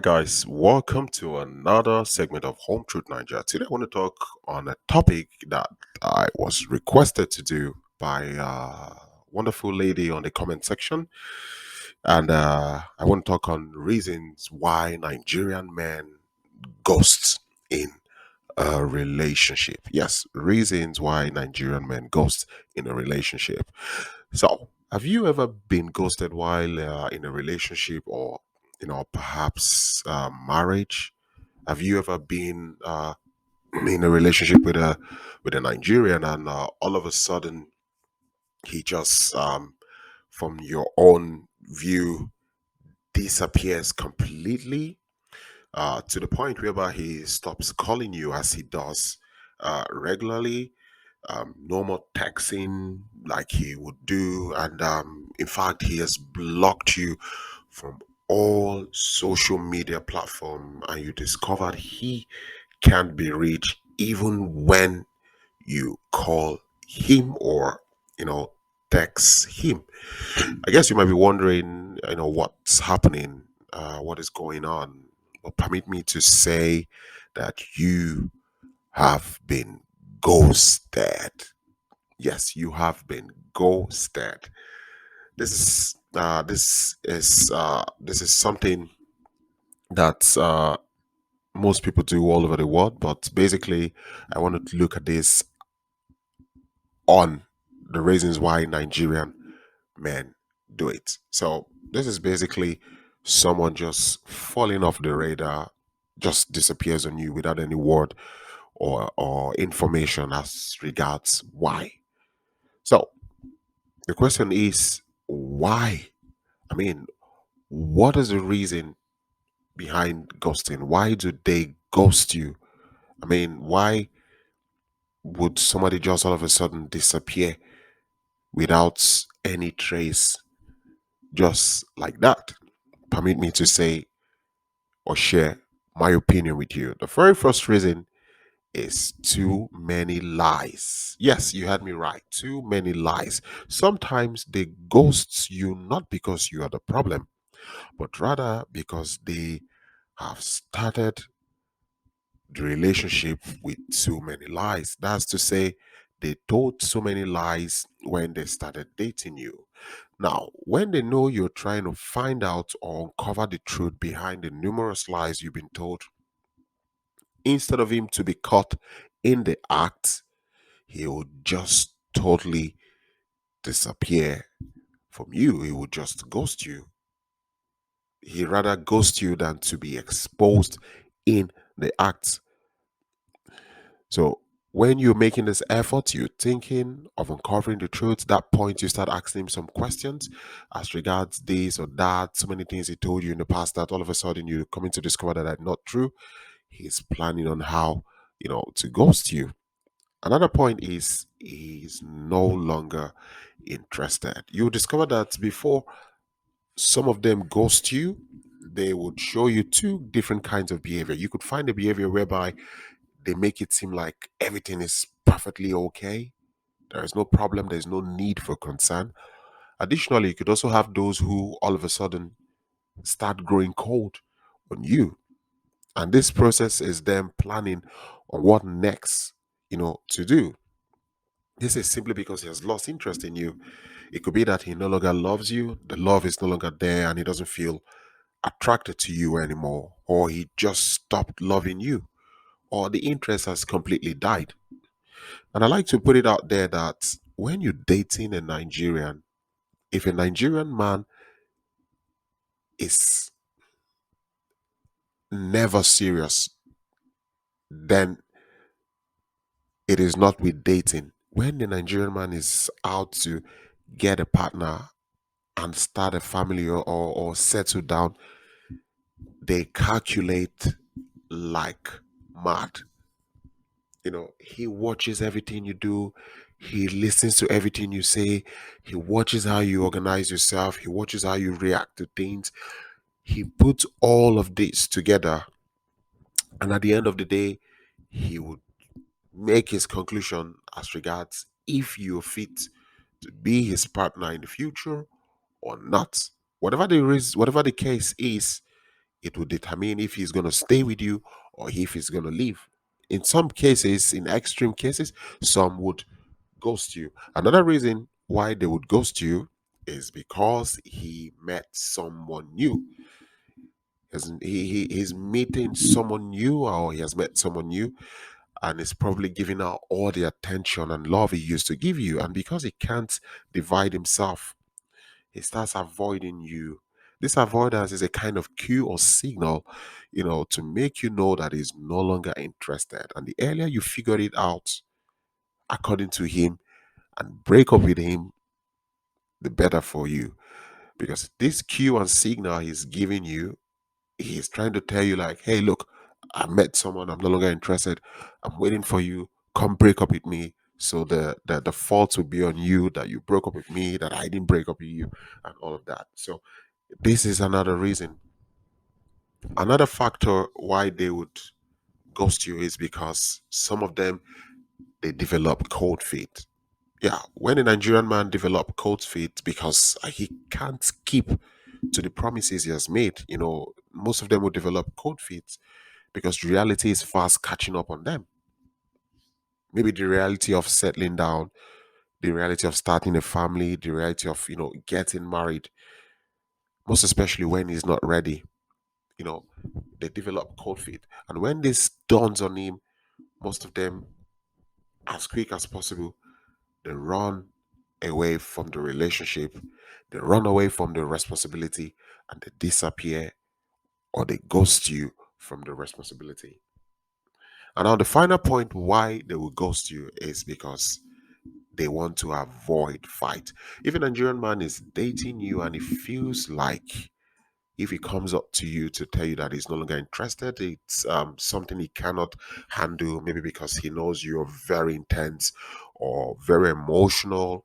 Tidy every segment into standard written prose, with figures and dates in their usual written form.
guys, welcome to another segment of Home Truth Nigeria. Today, I want to talk on a topic that I was requested to do by a wonderful lady on the comment section, and I want to talk on reasons why Nigerian men ghost in a relationship. Yes, reasons why Nigerian men ghost in a relationship. So, have you ever been ghosted while in a relationship or, perhaps marriage? Have you ever been in a relationship with a Nigerian and all of a sudden he just, from your own view, disappears completely to the point whereby he stops calling you as he does regularly, no more texting like he would do, and in fact, he has blocked you from all social media platform, and you discovered he can't be reached even when you call him or text him. I guess you might be wondering, what's happening, what is going on. But permit me to say that you have been ghosted. Yes, you have been ghosted. This is something that most people do all over the world. But basically, I wanted to look at this on the reasons why Nigerian men do it. So this is basically someone just falling off the radar, just disappears on you without any word or information as regards why. So the question is why? I mean, what is the reason behind ghosting? Why do they ghost you? I mean, why would somebody just all of a sudden disappear without any trace, just like that? Permit me to say or share my opinion with you. The very first reason is too many lies. Yes, you heard me right. Too many lies. Sometimes they ghost you not because you are the problem, but rather because they have started the relationship with too many lies. That's to say, they told so many lies when they started dating you. Now, when they know you're trying to find out or uncover the truth behind the numerous lies you've been told, instead of him to be caught in the act, he would just totally disappear from you. He would just ghost you. He rather ghost you than to be exposed in the act. So when you're making this effort, you're thinking of uncovering the truth. That point, you start asking him some questions as regards this or that. So many things he told you in the past that all of a sudden you're coming to discover that are not true. He's planning on how to ghost you. Another point is he's no longer interested. You discover that before some of them ghost you, they would show you two different kinds of behavior. You could find a behavior whereby they make it seem like everything is perfectly okay. There is no problem, there's no need for concern. Additionally, you could also have those who all of a sudden start growing cold on you. And this process is them planning on what next, to do. This is simply because he has lost interest in you. It could be that he no longer loves you, the love is no longer there, and he doesn't feel attracted to you anymore, or he just stopped loving you, or the interest has completely died. And I like to put it out there that when you're dating a Nigerian, if a Nigerian man is never serious, then it is not with dating. When the Nigerian man is out to get a partner and start a family or settle down, they calculate like mad. He watches everything you do, he listens to everything you say, he watches how you organize yourself, he watches how you react to things. He puts all of this together, and at the end of the day, he would make his conclusion as regards if you're fit to be his partner in the future or not. Whatever the case is, it will determine if he's going to stay with you or if he's going to leave. In some cases, in extreme cases, some would ghost you. Another reason why they would ghost you is because he met someone new. He's meeting someone new, or he has met someone new, and is probably giving out all the attention and love he used to give you. And because he can't divide himself, he starts avoiding you. This avoidance is a kind of cue or signal, to make you know that he's no longer interested. And the earlier you figure it out, according to him, and break up with him, the better for you. Because this cue and signal he's giving you, he's trying to tell you, like, hey, look, I met someone, I'm no longer interested. I'm waiting for you. Come break up with me. So the fault will be on you that you broke up with me, that I didn't break up with you, and all of that. So this is another reason. Another factor why they would ghost you is because some of them, they develop cold feet. Yeah, when a Nigerian man develop cold feet because he can't keep to the promises he has made, most of them will develop cold feet because reality is fast catching up on them. Maybe the reality of settling down, the reality of starting a family, the reality of, getting married, most especially when he's not ready, you know, they develop cold feet. And when this dawns on him, most of them, as quick as possible, they run away from the relationship, they run away from the responsibility, and they disappear or they ghost you from the responsibility. And now the final point why they will ghost you is because they want to avoid fight. If a Nigerian man is dating you and it feels like if he comes up to you to tell you that he's no longer interested, it's something he cannot handle, maybe because he knows you're very intense or very emotional,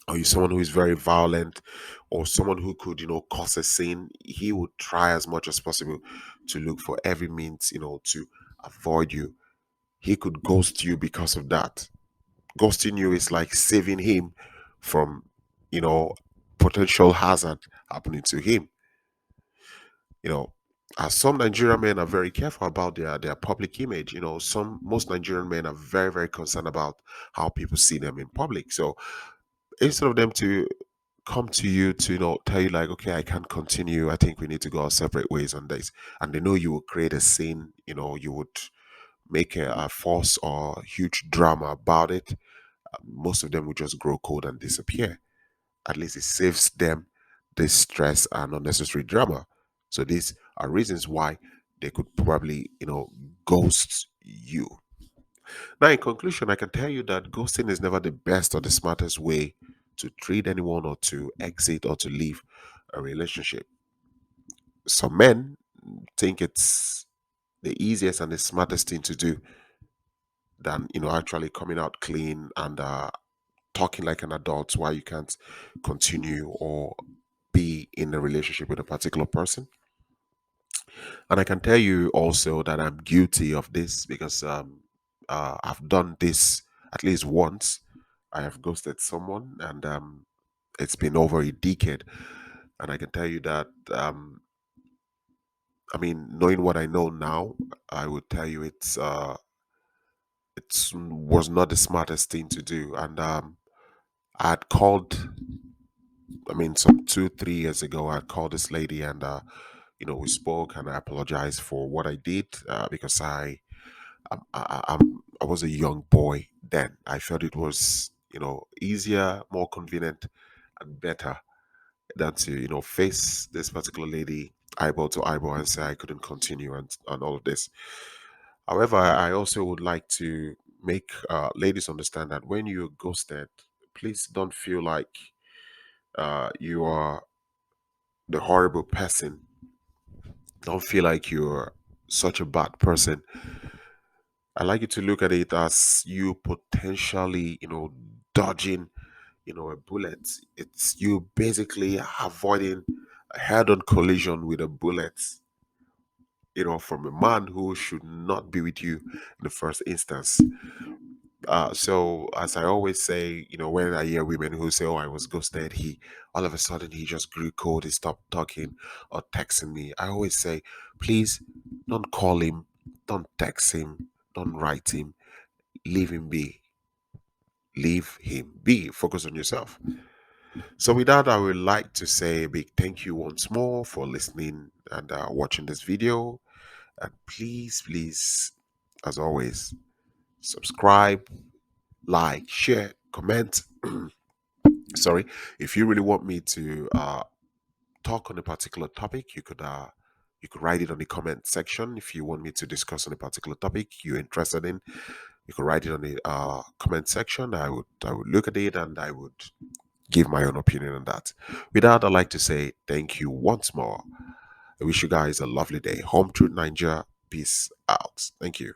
or you're someone who is very violent, or someone who could, cause a scene, he would try as much as possible to look for every means, to avoid you. He could ghost you because of that. Ghosting you is like saving him from, you know, potential hazard happening to him. You know, as some Nigerian men are very careful about their public image. Most Nigerian men are very, very concerned about how people see them in public. So instead of them to come to you to, tell you like, okay, I can't continue, I think we need to go our separate ways on this, and they know you will create a scene, you would make a force or huge drama about it, most of them will just grow cold and disappear. At least it saves them this stress and unnecessary drama. So these are reasons why they could probably, ghost you. Now, in conclusion, I can tell you that ghosting is never the best or the smartest way to treat anyone or to exit or to leave a relationship. Some men think it's the easiest and the smartest thing to do than, actually coming out clean and talking like an adult why you can't continue or be in a relationship with a particular person. And I can tell you also that I'm guilty of this because I've done this at least once. I have ghosted someone, and it's been over a decade. And I can tell you that, I mean, knowing what I know now, I would tell you it was not the smartest thing to do. And I had called, I mean, some 2 3 years ago, I had called this lady, and we spoke, and I apologized for what I did because I was a young boy then. I felt it was, easier, more convenient, and better than to, face this particular lady eyeball to eyeball and say I couldn't continue, and all of this. However, I also would like to make ladies understand that when you're ghosted, please don't feel like you are the horrible person. Don't feel like you're such a bad person. I like you to look at it as you potentially, dodging, a bullet. It's you basically avoiding a head-on collision with a bullet, from a man who should not be with you in the first instance. So as I always say, when I hear women who say, "Oh, I was ghosted," he all of a sudden he just grew cold, he stopped talking or texting me. I always say, please don't call him, don't text him, don't write him, leave him be. Leave him be. Focus on yourself. So with that, I would like to say a big thank you once more for listening and watching this video. And please, as always, subscribe, like, share, comment. Sorry, if you really want me to talk on a particular topic, you could write it on the comment section. If you want me to discuss on a particular topic you're interested in, you could write it on the comment section. I would look at it and I would give my own opinion on that. With that, I'd like to say thank you once more. I wish you guys a lovely day. Home to Nigeria. Peace out. Thank you.